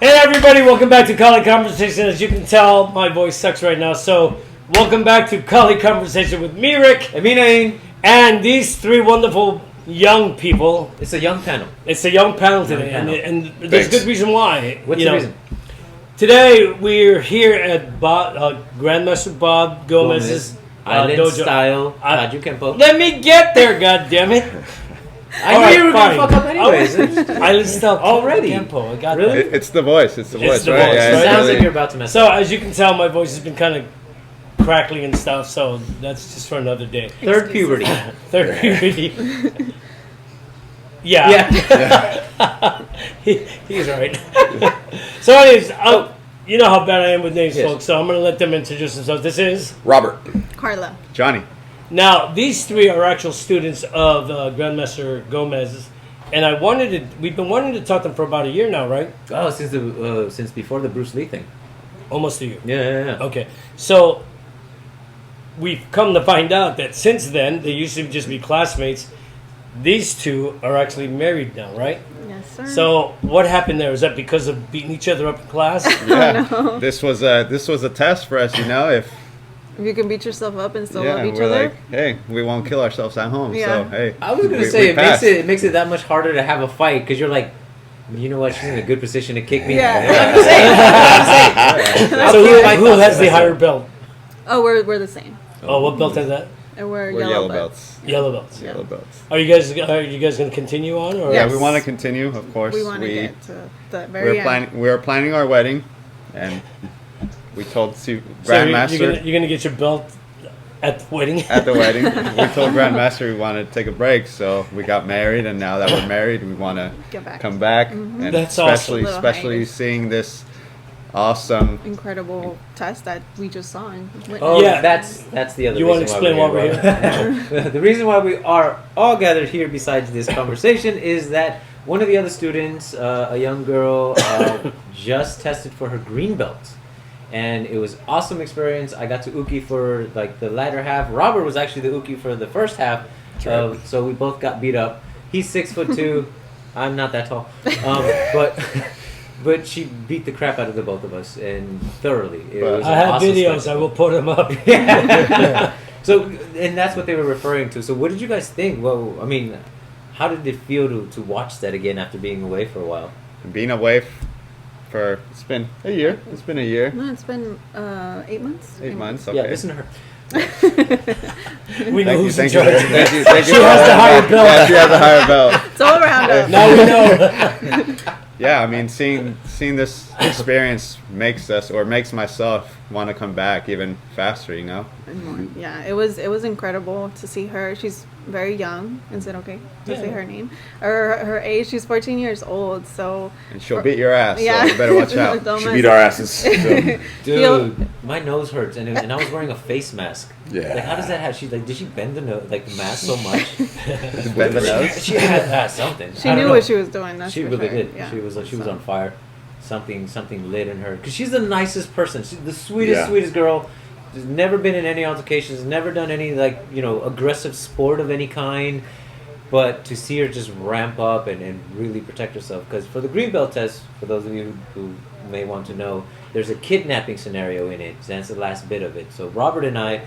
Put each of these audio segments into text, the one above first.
Hey everybody, welcome back to College Conversation. As you can tell, my voice sucks right now. So, welcome back to College Conversation with me, Rick, and me, Nain, and these three wonderful young people. It's a young panel. It's a young panel today, and there's good reason why. What's the reason? Today we're here at Grandmaster Bob Gomez's Island dojo. Style Kaju Kempo. Let me get there, goddammit! I knew you were going to fuck up anyways. Island Style already. Kempo. I got really? that. It's the voice. It's the voice, right? Voice, Yeah, right? Sounds like you're about to mess So, up. as you can tell, my voice has been kind of crackling and stuff, so that's just for another day. Third puberty. Third puberty. Yeah. He's right. So anyways, you know how bad I am with names, folks, so I'm going to let them introduce themselves. This is Robert. Carla. Johnny. Now, these three are actual students of Grandmaster Gomez, and we've been wanting to talk to them for about a year now, right? Oh, since before the Bruce Lee thing. Almost a year. Yeah. Okay, so we've come to find out that since then, they used to just be classmates. These two are actually married now, right? Yes, sir. So what happened there? Is that because of beating each other up in class? Yeah. No. This was a test for us, if you can beat yourself up and still yeah, love each we're other. like, hey, we won't kill ourselves at home. Yeah. So hey, I was going to say it makes it that much harder to have a fight because you're like, you know what? She's in a good position to kick me. Yeah. I'm saying. So who has the higher belt? Oh, we're the same. Oh, what belt is that? And we're yellow belts. Yellow belts. Yeah. Yellow belts. Are you guys going to continue on? Or? Yeah, Yes. we want to continue, of course. We want to get to the very end. We're planning our wedding, and we told So Grandmaster you're gonna get your belt at the wedding. at the wedding. We told Grandmaster we wanted to take a break, so we got married, and now that we're married, we want to Get back. come back, Mm-hmm. and That's awesome. especially Little hiatus. seeing this awesome. Incredible test that we just saw. And Oh, Yeah. that's the other You reason want to explain why we're here? No. The reason why we are all gathered here besides this conversation is that one of the other students, a young girl, just tested for her green belt. And it was awesome experience. I got to uki for like the latter half. Robert was actually the uki for the first half. So we both got beat up. He's 6'2". I'm not that tall. But she beat the crap out of the both of us, and thoroughly. It was I an have awesome videos. spectacle. I will put them up. So, and that's what they were referring to. So, what did you guys think? Well, I mean, how did it feel to watch that again after being away for a while? Being away for it's been a year. It's been a year. No, it's been 8 months. 8 months. Okay. Yeah, listen to her. We know who's in Thank you. charge. Thank you. Thank you. She has the higher belt. Yeah, she has a higher belt. It's all around us. Now we know. Yeah, I mean, seeing this experience makes myself want to come back even faster. And more. Yeah, it was incredible to see her. She's very young. Is it okay to say her name? Her age, she's 14 years old, so... And she'll beat your ass, Yeah. so you better watch out. Don't She mess beat our asses. So. Dude, my nose hurts, and I was wearing a face mask. Yeah. Like, how does that have? Did she bend the mask so much? Bend the nose. She had something. She I don't knew know. what she was doing. That's She for really sure. did. Yeah. She was on fire. Something lit in her because she's the nicest person. She's the sweetest Yeah. sweetest girl. She's never been in any altercations. Never done any aggressive sport of any kind. But to see her just ramp up and really protect herself, because for the green belt test, for those of you who may want to know, there's a kidnapping scenario in it. That's the last bit of it. So Robert and I,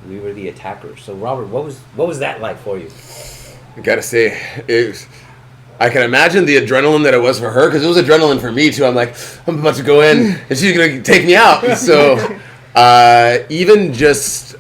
we were the attackers. So Robert, what was that like for you? I gotta say, I can imagine the adrenaline that it was for her, because it was adrenaline for me too. I'm like, I'm about to go in, and she's gonna take me out. So even just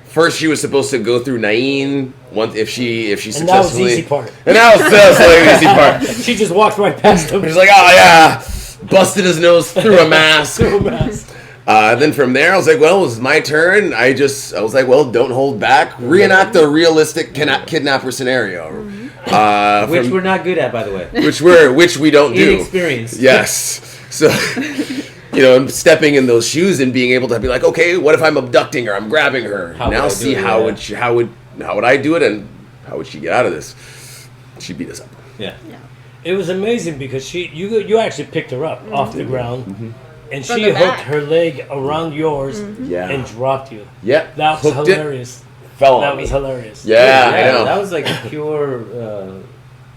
first, she was supposed to go through Nain once if she And that was the successfully. easy part. And that was the easy part. She just walked right past him. She's like, oh yeah, busted his nose through a mask. Through a mask. Then from there, I was like, well, it was my turn. I was like, well, don't hold back. Reenact a realistic kidnapper scenario. Which we're not good at, by the way. Which we don't do. Inexperienced. Yes. So, I'm stepping in those shoes and being able to be like, okay, what if I'm abducting her? I'm grabbing her. How would now I see do it? how Yeah. would I do it, and how would she get out of this? She beat us up. Yeah. It was amazing because you actually picked her up off the ground, and From she the hooked back. her leg around yours Yeah. and dropped you. Yep. That was Hooked it, hilarious. fell That on me. was hilarious. Yeah, I know. That was like pure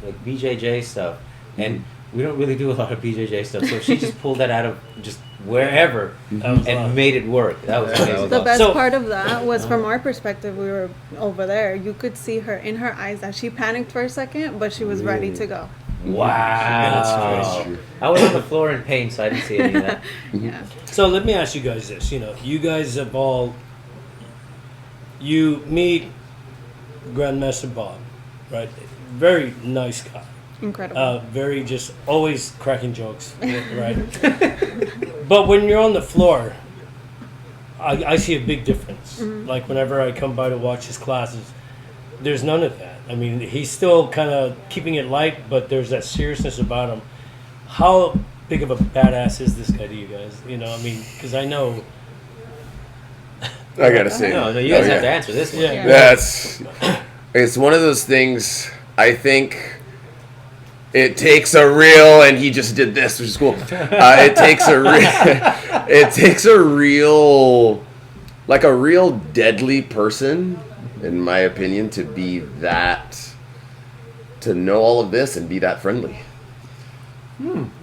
like BJJ stuff. And we don't really do a lot of BJJ stuff, so she just pulled that out of just wherever That was and made it work. That was Yeah, amazing. that The best So- part of that was from our perspective, we were over there. You could see her in her eyes that she panicked for a second, but she was ready to go. Wow. That's very I was on the floor in pain, so I didn't see any of that. Yeah. So let me ask you guys this. You know, you guys have all. You meet Grandmaster Bob, right? Very nice guy. Incredible. Very just always cracking jokes, right? But when you're on the floor, I see a big difference. Like whenever I come by to watch his classes, there's none of that. I mean, he's still kind of keeping it light, but there's that seriousness about him. How big of a badass is this guy to you guys? You know, I mean, because I know. I gotta say, No, you guys oh, have to yeah. answer this one. Yeah. It's one of those things. I think it takes a real, and he just did this, which is cool. It takes a real, like a real deadly person, in my opinion, to be that, to know all of this and be that friendly.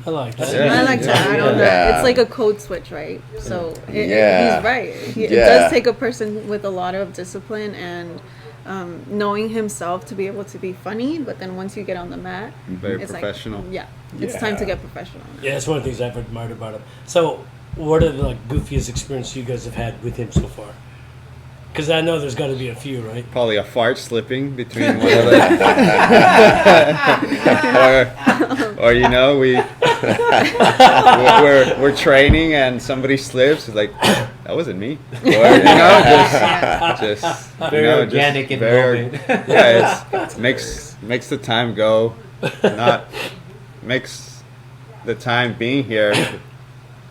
I like that. Yeah. I like to add on Yeah. that. It's like a code switch, right? So Yeah. he's right. It Yeah. does take a person with a lot of discipline and knowing himself to be able to be funny. But then once you get on the mat, Very it's professional. Like, it's time to get professional. Yeah, that's one of the things I've admired about him. So, what are the like goofiest experiences you guys have had with him so far? Because I know there's got to be a few, right? Probably a fart slipping between one of the, or you know we're training and somebody slips. It's like that wasn't me, or you know just Very you know, organic just in very, moment. yeah, it makes the time go, not makes the time being here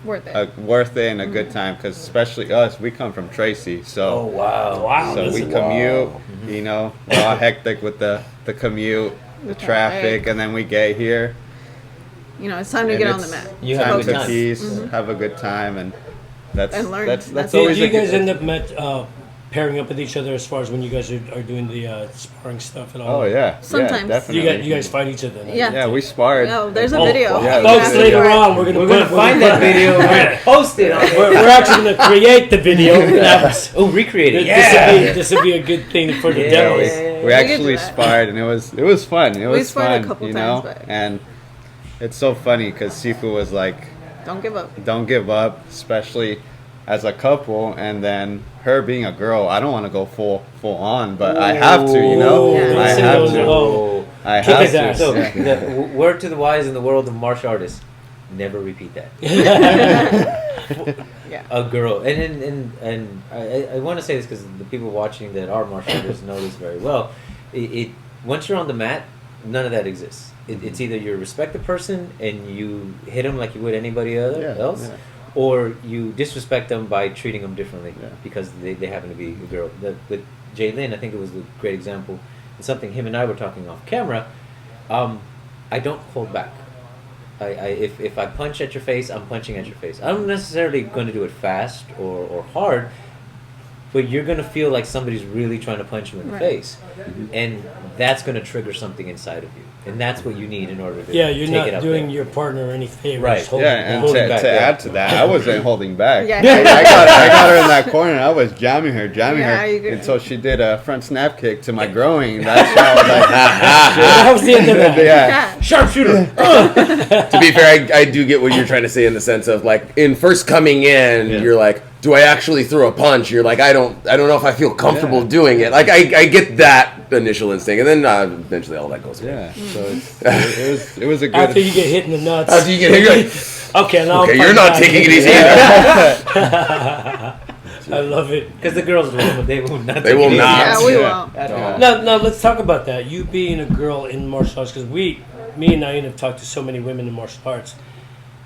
Worth it. worth it and a good time, because especially us, we come from Tracy, so. Oh, wow. Wow. So that's we a- commute, you know, we're all hectic with the commute, the traffic, and then we get here. You know, it's time to and get on the it's mat. You have a time good to time. peace, have a good time, and that's And learn. that's That's Do always you a good- guys end up pairing up with each other as far as when you guys are doing the sparring stuff and all? Oh yeah, Sometimes. yeah, You definitely. guys fight each other. Then? Yeah. Yeah, we sparred. Oh, there's a Oh, video. yeah, Folks, Yeah. later on we're We're going to find that video. We're going to post it on We're actually going to create the video. Oh, recreate it. This would be a good thing for the Yeah, demos. yeah, yeah. We We could actually do that. sparred, and it was fun. It was sparred a fun, couple you know. times, but- And it's so funny because Sifu was like, Don't give up. don't give up, especially as a couple, and then her being a girl, I don't want to go full on, but I have to, you know. Yeah. I Say have those to. alone. I Kick have his to. ass. So, Yeah. the word to the wise in the world of martial artists: never repeat that. Yeah. A girl, and I want to say this because the people watching that are martial artists know this very well. It once you're on the mat, none of that exists. It's either you respect the person and you hit them like you would anybody else, yeah. or you disrespect them by treating them differently Yeah. because they happen to be a girl. With Jay Lynn, I think it was a great example. It's something him and I were talking off camera. I don't hold back. If I punch at your face, I'm punching at your face. I'm not necessarily going to do it fast or hard, but you're going to feel like somebody's really trying to punch you in the Right. face. And that's going to trigger something inside of you. And that's what you need in order to Yeah, you're take it not out doing there. your partner any favors. Right. holding- Yeah, and Holding to back, to yeah. add to that, I wasn't holding back. Yeah. I got her in that corner, and I was jamming her Yeah, you could- until she did a front snap kick to my groin. That's how I was like, That was the end of that. yeah. Yeah. Sharpshooter! To be fair, I do get what you're trying to say in the sense of like in first coming in, Yeah. you're like, do I actually throw a punch? You're like, I don't know if I feel comfortable Yeah. doing it. Like I get that initial instinct, and then eventually all that goes away. Yeah, so it was a good. After you get hit in the nuts. After you get hit, you're like, Okay, now okay, I'm you're not fighting taking it back. easy either. I love it. Because the girls will, they will not. They take will it easy not. Yeah, we Yeah. won't. At Yeah. all. Now, let's talk about that. You being a girl in martial arts, because me and Nain have talked to so many women in martial arts,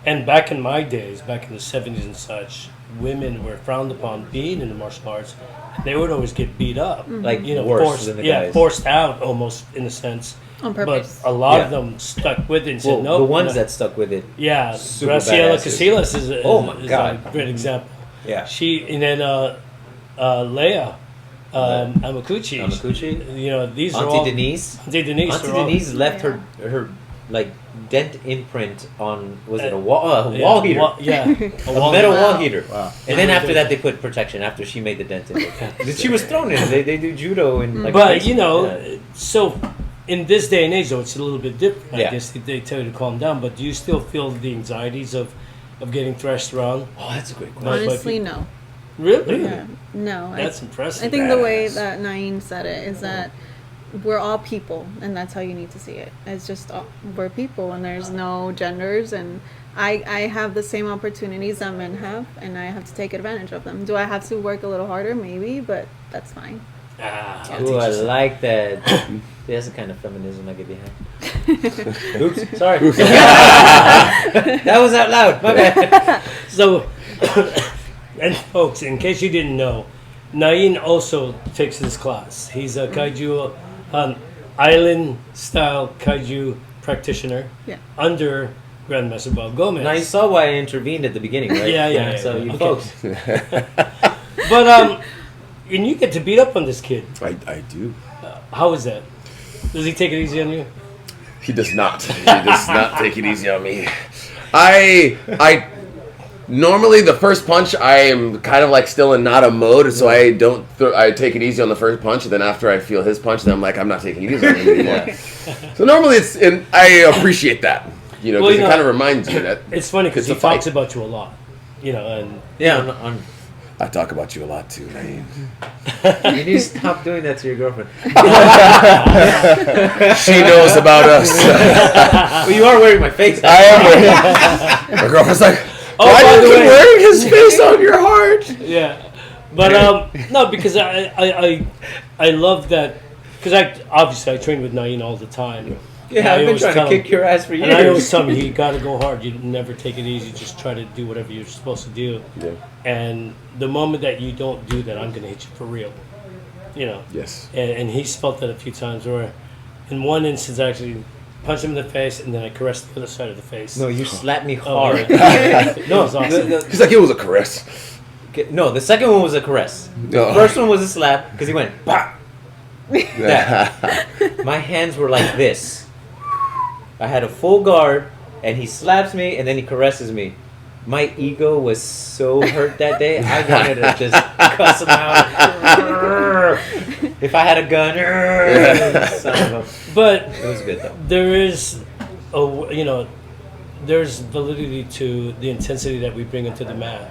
and back in my days, back in the 70s and such, women were frowned upon being in the martial arts. They would always get beat up, Like, you know, worse forced, than the yeah, guys. forced out almost in a sense. On But purpose. a lot of Yeah. them stuck with it and said, Well, "No." the ones that stuck with it. yeah, super Graciela badasses. Casillas is a, Oh my is God. a great example. Yeah. She and then Leia Amakuchi. Amakuchi. You know, these are all Auntie Denise. Auntie Denise. Auntie are all- Denise left her like dent imprint on a wall heater, Yeah, a metal wall heater. Wow. And then after that, they put protection. After she made the dent in it, she was thrown in. They do judo and like. But you yeah. know, so in this day and age, though, it's a little bit different. I Yeah. guess they tell you to calm down, but do you still feel the anxieties of getting thrashed around? Oh, that's a great question. Like, Honestly, no. Really? Yeah. No. That's impressive. I think the way Badass. that Naeem said it is that we're all people, and that's how you need to see it. It's just we're people, and there's no genders, and I have the same opportunities that men have, and I have to take advantage of them. Do I have to work a little harder? Maybe, but that's fine. I'll Ooh, I teach you like that. That's the kind of feminism I get behind. Oops, sorry. That was out loud. My bad. So, and folks, in case you didn't know, Nain also takes this class. He's a kaiju, island-style kaiju practitioner Yeah. under Grandmaster Bob Gomez. Now you saw why I intervened at the beginning, right? Yeah. So you Okay. folks, But and you get to beat up on this kid. I do. How is that? Does he take it easy on you? He does not. He does not take it easy on me. I normally the first punch I am kind of like still in not a mode, so I don't. I take it easy on the first punch, and then after I feel his punch, then I'm like I'm not taking it easy on him anymore. So normally it's, and I appreciate that, you know, Well, because you it know, kind of reminds you that It's funny because It's he a fight. talks about you a lot. You know, and yeah, on, I talk about you a lot too, man. you need to stop doing that to your girlfriend. She knows about us. Well, you are wearing my face. I am wearing. My girlfriend's like, Oh, why by do the you keep way- wearing his face on your heart? yeah, but no, because I love that because I train with Nain all the time. And Yeah, I I've been always trying tell to him- kick your ass for years. And I always tell him, you got to go hard. You never take it easy. Just try to do whatever you're supposed to do. Yeah. And the moment that you don't do that, I'm going to hit you for real. You know. Yes. And he's felt that a few times. Where, in one instance, I actually punched him in the face, and then I caressed the other side of the face. No, you slapped me Oh, hard. yeah. No, It was awesome. He's like, it was a caress. No, the second one was a caress. No. The first one was a slap because he went, "Bah!" My hands were like this. I had a full guard, and he slaps me, and then he caresses me. My ego was so hurt that day, I wanted to just cuss him out. If I had a gun, son of a... But It was good though. there is, there's validity to the intensity that we bring into the mat.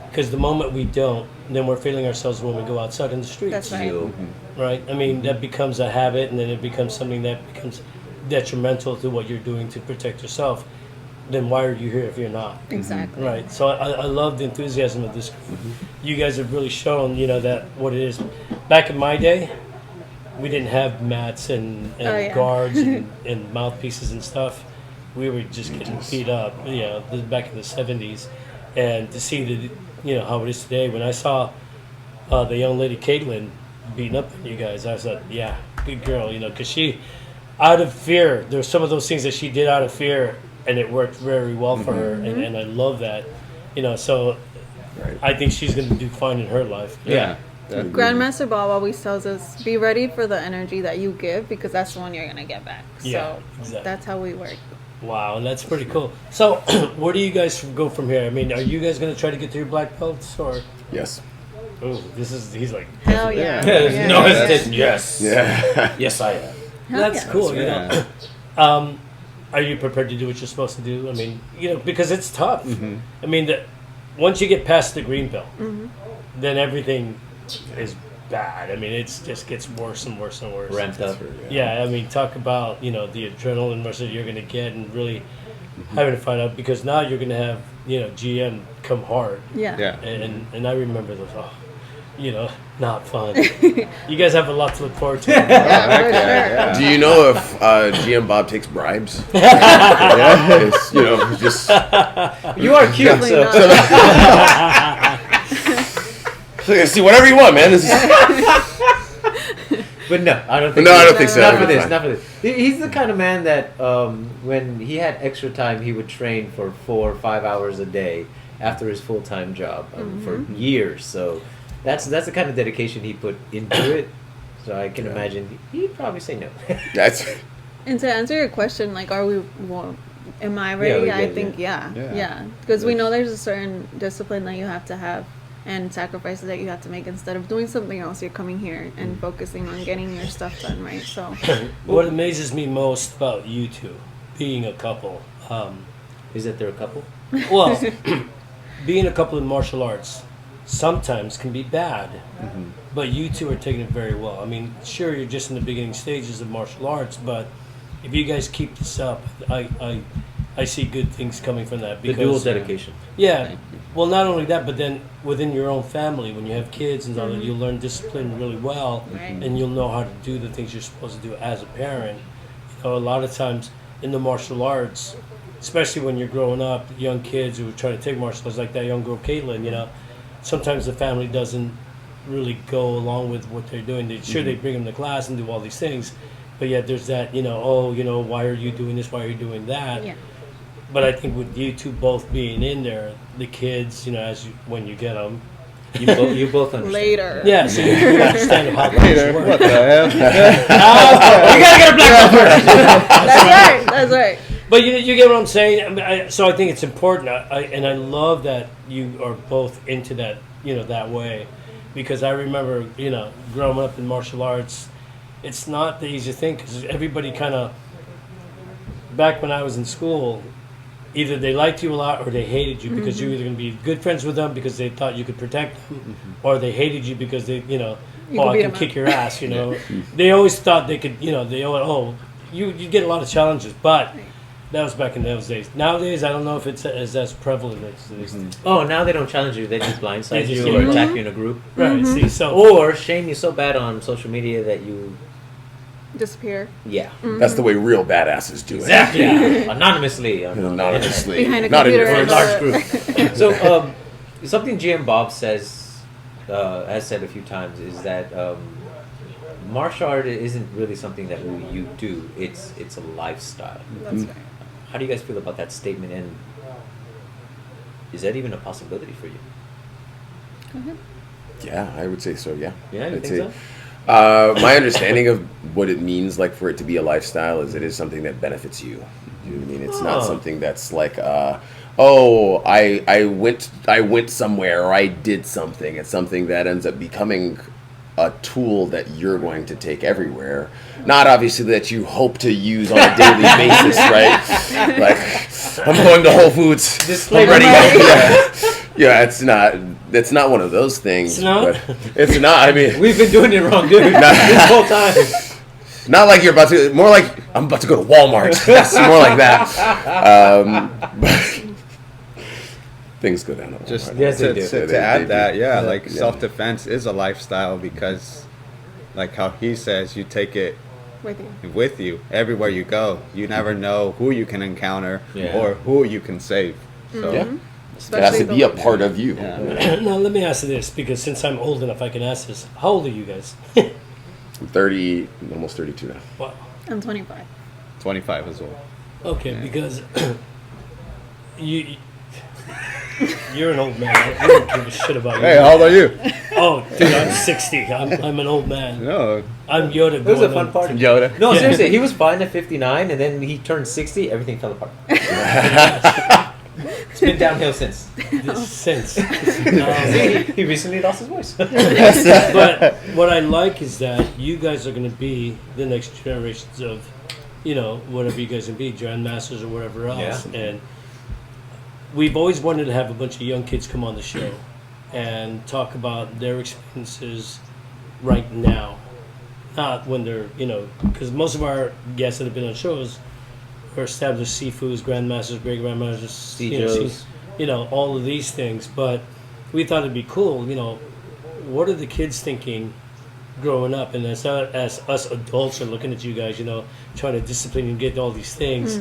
Because the moment we don't, then we're feeling ourselves when we go outside in the streets. That's right. You. Right? I mean, that becomes a habit, and then it becomes something that becomes detrimental to what you're doing to protect yourself. Then why are you here if you're not? Exactly. Right. So I love the enthusiasm of this group. You guys have really shown, that what it is. Back in my day, we didn't have mats and Oh, yeah. guards and mouthpieces and stuff. We were just getting beat up, this back in the 70s. And to see how it is today, when I saw the young lady Caitlin beating up on you guys, I was like, yeah, good girl, because she, out of fear, there's some of those things that she did out of fear, and it worked very well for her, and I love that, so Right. I think she's going to do fine in her life. Yeah. Grandmaster Bob always tells us, be ready for the energy that you give because that's the one you're going to get back. Yeah, So exactly. that's how we work. Wow, that's pretty cool. So, where do you guys go from here? I mean, are you guys going to try to get to your black belts, or? Yes. Oh, he's like, Hell yeah. There's Yeah. no hesitation. Yes. Yeah. Yes, I am. Hell that's yeah. cool. Yeah. Are you prepared to do what you're supposed to do? I mean, because it's tough. I mean, once you get past the green belt, then everything is bad. I mean, it just gets worse and worse and worse. Ramped up. Yeah, I mean, talk about the adrenaline rush that you're going to get, and really having to find out, because now you're going to have GM come hard, Yeah. Yeah. and I remember those. Not fun. You guys have a lot to look forward to. Yeah, for sure. Do you know if GM Bob takes bribes? It's, just You are cute, Definitely so. not. see whatever you want, man. This is, But no, I don't think. No, I don't think so. Enough of It'll be this. fine. Enough of this. He's the kind of man that when he had extra time, he would train for 4 or 5 hours a day after his full time job for years. So that's the kind of dedication he put into it. So I can imagine he'd probably say no. that's And to answer your question, like, are we? Well, am I ready? we I get it, think Yeah. yeah, because we know there's a certain discipline that you have to have and sacrifices that you have to make instead of doing something else. You're coming here and focusing on getting your stuff done, right? So What amazes me most about you two being a couple, Is that they're a couple? well, being a couple in martial arts sometimes can be bad, but you two are taking it very well. I mean, sure, you're just in the beginning stages of martial arts, but if you guys keep this up, I see good things coming from that. The dual dedication. Yeah. Well, not only that, but then within your own family, when you have kids and all that, you'll learn discipline really well, Right. and you'll know how to do the things you're supposed to do as a parent. You know, a lot of times in the martial arts, especially when you're growing up, young kids who are trying to take martial arts, like that young girl Caitlin, you know, sometimes the family doesn't really go along with what they're doing. They bring them to class and do all these things, but yet there's that, you know, oh, you know, why are you doing this? Why are you doing that? yeah, But I think with you two both being in there, the kids, you know, when you get them, You both understand. later. yeah, so you understand how things Later, work. what the hell? You gotta get a black belt first. That's right. That's right. But you get what I'm saying. I mean, so I think it's important, and I love that you are both into that, you know, that way, because I remember, you know, growing up in martial arts, it's not the easiest thing because everybody kind of, back when I was in school, either they liked you a lot or they hated you because you were either going to be good friends with them because they thought you could protect them, or they hated you because they, you know, You oh, could I beat can 'em kick up. your ass, you know. They always thought they could, you know, you get a lot of challenges, but that was back in those days. Nowadays, I don't know if it's as prevalent as it is. Oh, now they don't challenge you. They just blindside They just you give or you- attack you in a group. Right, see, so... Or shame you so bad on social media that you... Disappear. Yeah. That's the way real badasses do it. Exactly. Anonymously. Anonymously. Behind a Not in computer your Or a and face. large group. So, something GM Bob has said a few times is that martial art isn't really something that you do. It's a lifestyle. That's right. How do you guys feel about that statement? And is that even a possibility for you? Yeah, I would say so, yeah. Yeah, you I'd think say- so? My understanding of what it means, like, for it to be a lifestyle is it is something that benefits you. You know what I mean? It's not Oh. something that's like, oh, I went somewhere or I did something. It's something that ends up becoming a tool that you're going to take everywhere. Not obviously that you hope to use on a daily basis, right? Like, I'm going to Whole Foods. I'm Disclaimer. ready. Yeah, it's not one of those things. It's not? But it's not. I mean, We've been doing it wrong, dude. This whole time. not like you're about to. More like I'm about to go to Walmart. Yes, more like that. But things go down. At Just Walmart. Yes, they to, do. to, Yeah, to they add do. that, yeah, like Yeah. self-defense is a lifestyle because, like how he says, you take it With you. with you everywhere you go. You never know who you can encounter Yeah. or who you can save. So Yeah. It has to be a part of you. yeah. Now, let me ask you this, because since I'm old enough, I can ask this. How old are you guys? I'm 30, almost 32 now. Wow. I'm 25. 25 as well. Okay, Yeah. because you're an old man. I don't give a shit about you. Hey, how old are you? Oh, dude, I'm 60. I'm an old man. No, I'm Yoda. It was a going fun on- party. Yoda. No, Yeah. seriously, he was fine at 59, and then he turned 60. Everything fell apart. It's been downhill since. Since. He recently lost his voice. But what I like is that you guys are going to be the next generations of, you know, whatever you guys can be, grandmasters or whatever else. Yeah. And we've always wanted to have a bunch of young kids come on the show and talk about their experiences right now, not when they're, you know, because most of our guests that have been on shows are established Sifus, grandmasters, great grandmasters, Sijos. you know, all of these things. But we thought it'd be cool, you know, what are the kids thinking growing up? And as us adults are looking at you guys, you know, trying to discipline and get all these things,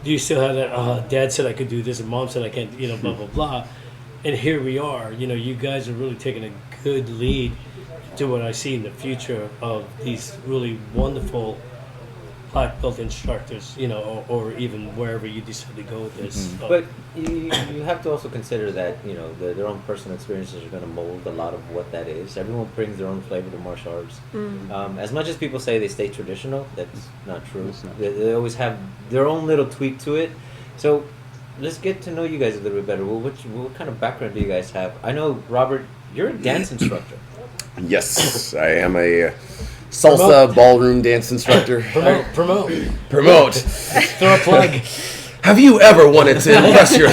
do you still have that, dad said I could do this and mom said I can't, you know, blah, blah, blah. And here we are, you know, you guys are really taking a good lead to what I see in the future of these really wonderful black belt instructors, or even wherever you decide to go with this. So- But you have to also consider that their own personal experiences are going to mold a lot of what that is. Everyone brings their own flavor to martial arts. As much as people say they stay traditional, that's not true. That's not They always have their own little tweak to it. So let's get to know you guys a little bit better. Well, what kind of background do you guys have? I know, Robert, you're a dance instructor. Yes, I am a salsa ballroom dance instructor. Promote. Throw a plug. Have you ever wanted to impress your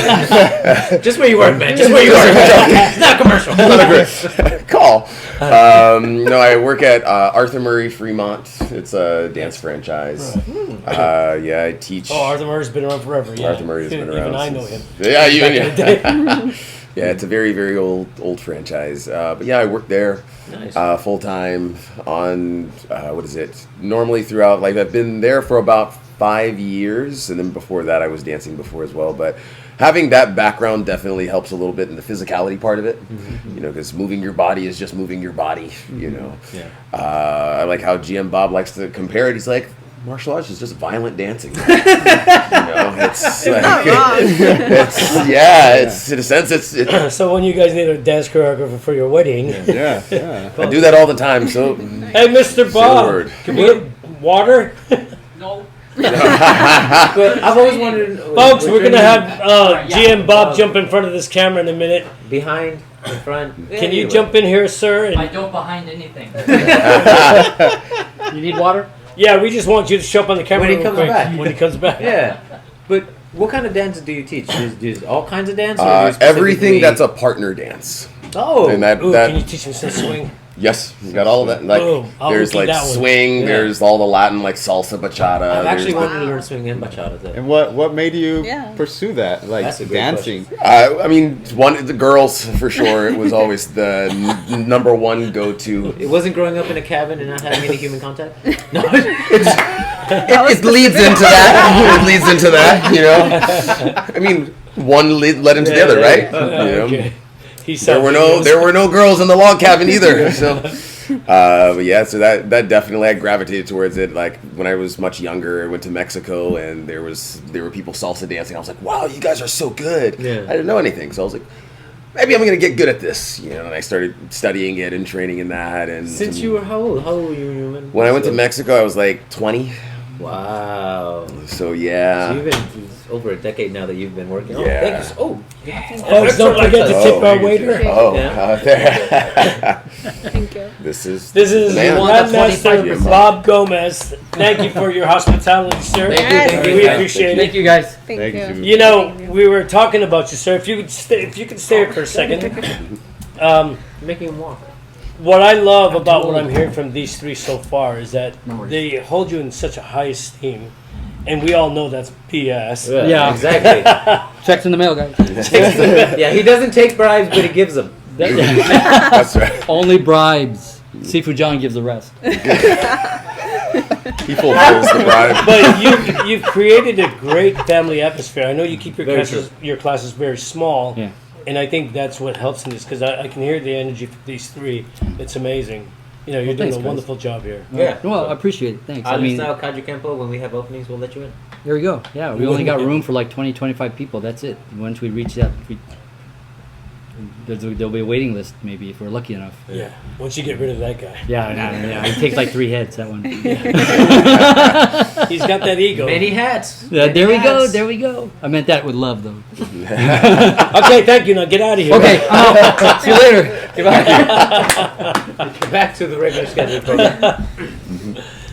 Just where you work, man. Just where you work. It's not commercial. Not a great call? No, I work at Arthur Murray Fremont. It's a dance franchise. Yeah, I teach. Oh, Arthur Murray's been around forever. Yeah. Arthur Murray's been around. Even I know him. Yeah, yeah. Yeah, it's a very, very old franchise. But yeah, I work there Nice. full time on what is it? Normally throughout, like I've been there for about 5 years, and then before that, I was dancing before as well. But having that background definitely helps a little bit in the physicality part of it. Because moving your body is just moving your body. Yeah. I like how GM Bob likes to compare it. He's like, martial arts is just violent dancing. It's like, Not wrong. it's in a sense it's So when you guys need a dance choreographer for your wedding, Yeah, yeah. I do that all the time. So hey, Mr. Bob, word. can we get water? But I've always wondered, Folks, we're gonna have yeah. GM Bob jump in front of this camera in a minute. behind, in front. Can you jump in here, sir? I And, don't behind anything. You need water? yeah, we just want you to show up on the camera When he real comes quick. back. When he comes back. Yeah, but what kind of dances do you teach? Do all kinds of dance? Or do you everything specifically- that's a partner dance. Oh, And Ooh, that can you teach him some swing? yes, we got all of that. Like Boom. I'll there's repeat like that one. swing. Yeah. There's all the Latin like salsa bachata. I've actually there's wanted to learn swing and bachata. Though. And what made you Yeah. pursue that? Like That's a great dancing? I mean, the girls for sure. It was always the number one go-to. It wasn't growing up in a cabin and not having any human contact. No, It leads into that. It leads into that. I mean, one led into the other, right? Okay. He There were no girls in the log cabin either. So, but yeah, so that definitely I gravitated towards it. Like when I was much younger, I went to Mexico and there were people salsa dancing. I was like, wow, you guys are so good. Yeah. I didn't know anything, so I was like, maybe I'm gonna get good at this. And I started studying it and training in that. And Since you were how old? How old were you when I went to Mexico, I was like 20. Wow. So yeah. So you've been it's over a decade now that you've been working. Oh, Yeah. thank you. Folks, don't forget to tip our waiter. Oh, Yeah. there. Thank you. This is This is Man. Grandmaster 25 Bob Gomez. Thank you for your hospitality, sir. Thank you. We appreciate Thank it. you guys. Thank Thank you. you. You know, we were talking about you, sir. If you could stay here for a second. Making him walk. What I love about what I'm hearing from these three so far is that No worries. they hold you in such a high esteem, and we all know that's BS. Yeah. Exactly. Checks in the mail, guys. Yeah, he doesn't take bribes, but he gives them. that's right. Only bribes. Seafood John gives the rest. He fulfills the bribe. But you've created a great family atmosphere. I know you keep Very your classes very small, Yeah. and I think that's what helps in this because I can hear the energy from these three. It's amazing. You're doing thanks, a guys. wonderful job here. Yeah. Well, I appreciate it. Thanks. I Alice mean, now, Kaju Kempo, when we have openings, we'll let you in. there we go. Yeah, we only got room for like 20, 25 people. That's it. Once we reach that, there'll be a waiting list maybe if we're lucky enough. Yeah. Once you get rid of that guy, Yeah. It takes like 3 heads, that one. he's got that ego. Many hats. Yeah, Many there we go. hats. There we go. I meant that with love, though. Okay, thank you. Now get out of here. Okay, I'm out. See you later. Back to the regular scheduled program.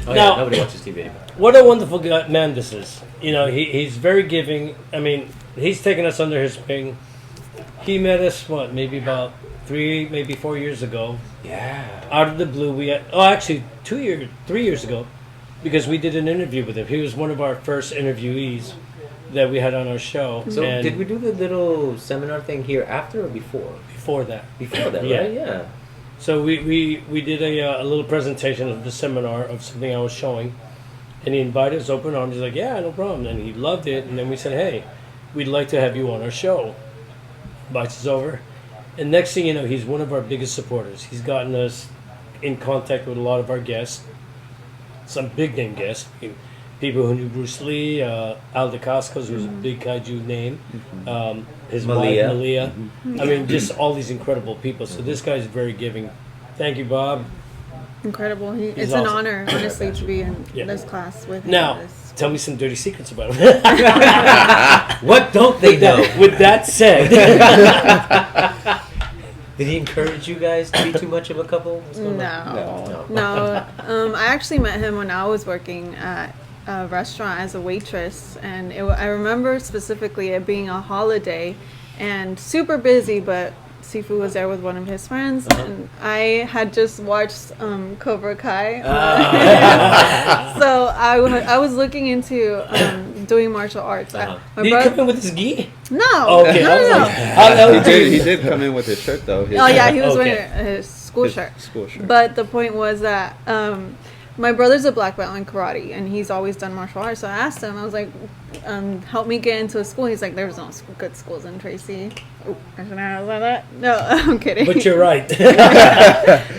Oh, Now- yeah, nobody watches TV anymore. What a wonderful man this is. He's very giving. I mean, he's taken us under his wing. He met us, maybe about 3, maybe 4 years ago. Yeah. Out of the blue, actually 3 years ago, because we did an interview with him. He was one of our first interviewees that we had on our show. So and did we do the little seminar thing here after or before? before that? Before that, Yeah. right? Yeah. So we did a little presentation of the seminar of something I was showing, and he invited us open arms. He's like, yeah, no problem. And he loved it. And then we said, hey, we'd like to have you on our show. Invites us over. And next thing you know, he's one of our biggest supporters. He's gotten us in contact with a lot of our guests, some big name guests. people who knew Bruce Lee, Al DeCascos, who's a big kaiju name, his Malia. wife Malia. I mean, just all these incredible people. So this guy's very giving. Thank you, Bob. Incredible. It's He's an awesome. honor, honestly, to be in Yeah. this class with him. Now, It's- tell me some dirty secrets about him. What don't they know? With that said, Did he encourage you guys to be too much of a couple? What's going on? No. I actually met him when I was working at a restaurant as a waitress, and I remember specifically it being a holiday and super busy, but Sifu was there with one of his friends, and I had just watched Cobra Kai. So I was looking into doing martial arts. Uh-huh. My did he brother- come in with his gi? No. Okay, no, I was no. like, how the hell He did come in with his shirt though. His, Oh yeah, he was Okay. wearing his school his shirt. School shirt. But the point was that my brother's a black belt in karate, and he's always done martial arts. So I asked him, I was like, help me get into a school. He's like, there's no good schools in Tracy. Oh, I shouldn't have said that. No, I'm kidding. But you're right.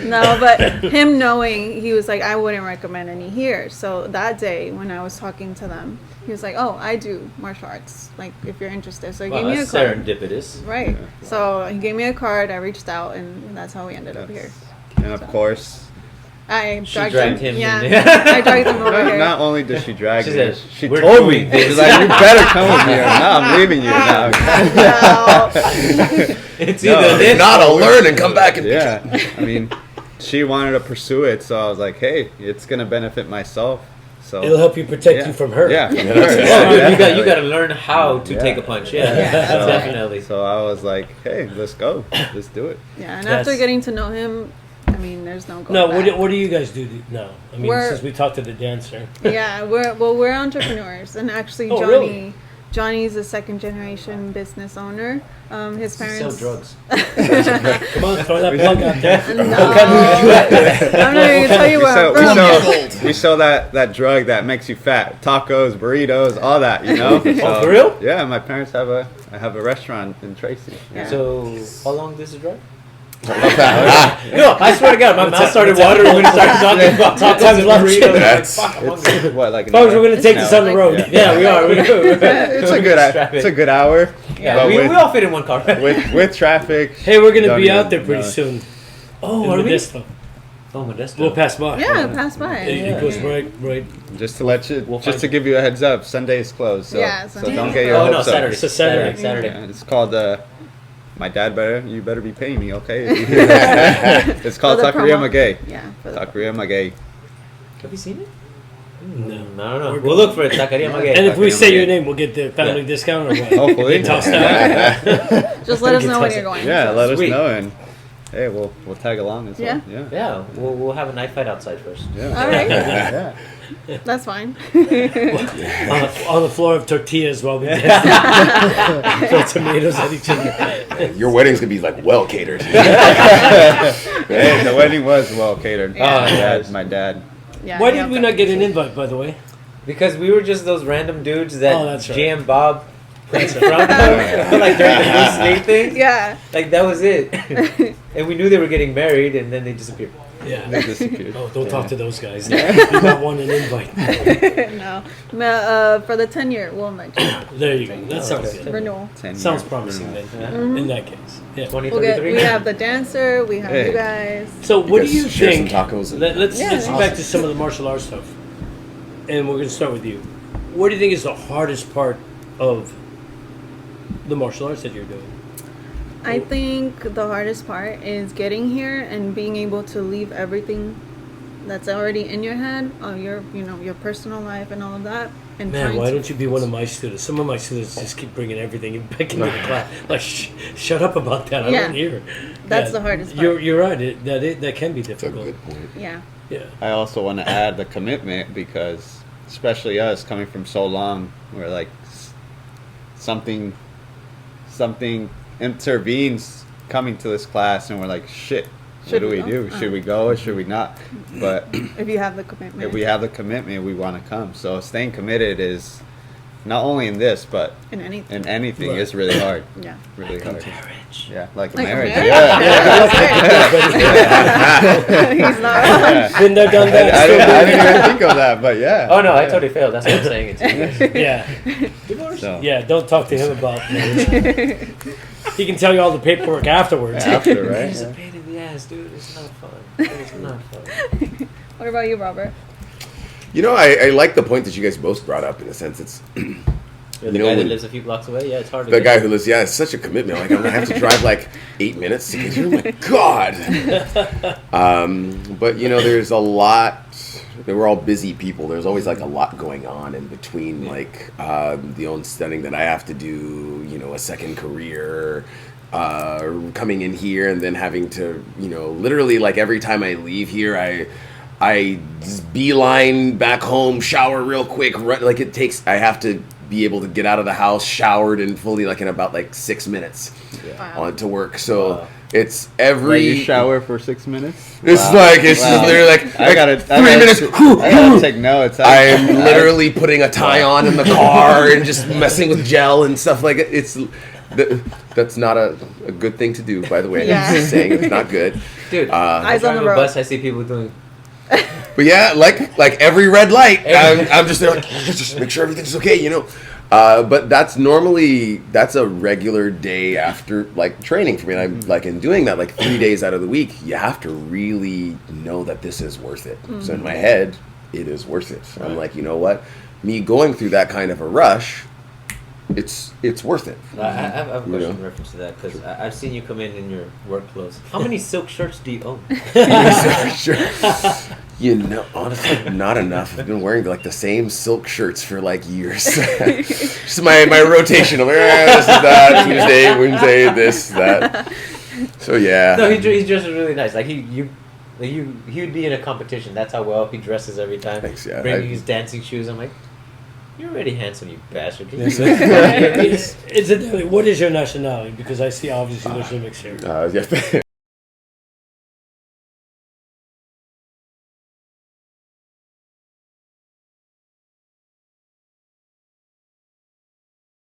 No, but him knowing, he was like, I wouldn't recommend any here. So that day when I was talking to them, he was like, oh, I do martial arts. Like, if you're interested. So he Wow, gave me a that's card. serendipitous. Right. So he gave me a card. I reached out, and that's how we ended up here. And of course, I She dragged dragged him. him Yeah, in. I dragged him over here. not only did she drag She me, said, she "We're told doing me. this." She's like, you better come with me or now I'm leaving you now. No. It's No, either if this Not, or I'll we're- learn and come back and Yeah, I mean, she wanted to pursue it, so I was like, hey, it's gonna benefit myself. So It'll help you protect you from her. Yeah, from her. Oh, dude, you definitely. got to learn how to Yeah. take a punch. Yeah, So- definitely. So I was like, hey, let's go, let's do it. Yeah, and Yes. after getting to know him, I mean, there's no going No, back. what do you guys do now? I mean, We're- since we talked to the dancer. Yeah, we're entrepreneurs, and actually, Oh, Johnny. really? Johnny's a second generation business owner. His Sell parents drugs. Come on, throw that plug out there. No. I'm not even gonna tell you We where sell, I'm we from. sell, we sell that drug that makes you fat. Tacos, burritos, all that, you know? Oh, for real? Yeah, my parents have a restaurant in Tracy. Yeah. So, how long does it drive? No, I swear to God, my mouth started watering when we started talking about tacos Time's and lunch. burritos. I'm like, That's- fuck, I'm hungry. It's what, like an Folks, hour? we're gonna take this on the road. Yeah, we are. It's a good it's a good hour. Yeah, but we all fit in one car. with traffic. Hey, we're gonna don't be out even there pretty know. soon. Oh, In are we? Modesto. Oh, Modesto. We'll pass by. Yeah, pass by. It goes right. Just to let you, We'll just find- to give you a heads up, Sunday is closed. So, Yeah, so Sunday. don't get your Oh, no, hopes up. Saturday. It's a Saturday. Saturday. Yeah, it's called my dad you better be paying me, okay? It's called For the Taqueria promo. Magay. Yeah. For the Taqueria Magay. Have you seen it? No. I don't know. We'll look for it. Taqueria Magay. And if we Taqueria say your Magay. name, we'll get the family Yeah. discount or what? Hopefully. Get tossed out. Just let us know when Get you're going. Yeah, So- let us Sweet. know, and hey, we'll tag along as well. Yeah. Yeah, we'll have a knife fight outside first. Yeah. All right. Yeah. That's fine. on the floor of tortillas while we dance. Throw tomatoes at each other. Your wedding's gonna be like well catered. Hey, the wedding was well catered. Yeah. My dad. Yeah, Why yeah, did we not get an invite, by the way? Because we were just those random dudes that Oh, that's right. GM Bob put in front of them, like during the Blue State thing. Yeah. Like that was it. And we knew they were getting married, and then they disappeared. Yeah. They disappeared. Oh, don't talk to those guys. You got one an invite. No. For the 10-year, we'll mention There you go. That sounds Okay. good. renewal. 10 Sounds years. promising then. Mm-hmm. In that case, yeah. We 2033. have the dancer. We have Hey. you guys. So, what do guys you share think? some tacos and- Let's Yeah. get back to some of the martial arts stuff, and we're going to start with you. What do you think is the hardest part of the martial arts that you're doing? I think the hardest part is getting here and being able to leave everything that's already in your head, your personal life and all of that. And Man, trying why to- don't you be one of my students? Some of my students just keep bringing everything back into the class. Like, shut up about that. I Yeah. don't hear. That's the hardest part. You're right. That can be That's a difficult. good point. Yeah. Yeah. I also want to add the commitment because, especially us coming from so long, we're like something intervenes coming to this class, and we're like, shit. Should what do we we go? do? Should we go or should we not? But If you have the commitment. if we have the commitment, we want to come. So staying committed is not only in this, but in anything. in anything Right. is really hard. Yeah. Really hard. Karen. match. Yeah, like a Like a marriage. marriage? Yeah. He's not wrong. Been there, done that. I still didn't even think of that, but yeah. Oh no, I totally failed. That's what I'm saying. It's been- Yeah, So, yeah. Don't talk to him about marriage. He can tell you all the paperwork afterwards. after, right? It's a pain in the ass, dude. It's not fun. It's not fun. What about you, Robert? You know, I like the point that you guys both brought up. In a sense, it's You're the You know, guy that when- lives a few blocks away. Yeah, it's hard to the get guy there. who lives. Yeah, it's such a commitment. Like I'm gonna have to drive like 8 minutes to get here. Oh my god! But you know, there's a lot. We're all busy people. There's always like a lot going on in between, like the own studying that I have to do. You know, a second career. Coming in here and then having to, you know, literally like every time I leave here, I just beeline back home, shower real quick. Run, like it takes. I have to be able to get out of the house, showered and fully like in about like 6 minutes Wow. on to work. So Wow. it's Like every you shower for 6 minutes? It's Wow. like it's Wow. just literally like, I gotta 3 minutes. I gotta take notes. I'm literally putting a tie on in the car and just messing with gel and stuff like it. That's not a good thing to do, by the way. Yeah. I'm just saying it's not good. Dude, Eyes on driving the a road. bus, I see people doing. But yeah, like every red light, I'm just there like just make sure everything's okay, you know. But that's a regular day after like training for me. And I'm like in doing that like 3 days out of the week, you have to really know that this is worth it. So in my head, it is worth it. So I'm like, you know what? Me going through that kind of a rush, it's worth it. I have a You question know? in reference to that because I've seen you come in your work clothes. How many silk shirts do you own? Sure. You know, honestly, not enough. I've been wearing like the same silk shirts for like years. Just my rotation. I'm like, this is that. Tuesday, Wednesday, this, that. So yeah. No, he dresses really nice. Like he would be in a competition. That's how well he dresses every time. Thanks, yeah. Bringing his dancing shoes. I'm like, you're already handsome, you bastard. Can you It's a, what is your nationality? Because I see obviously there's a mix here. Yeah.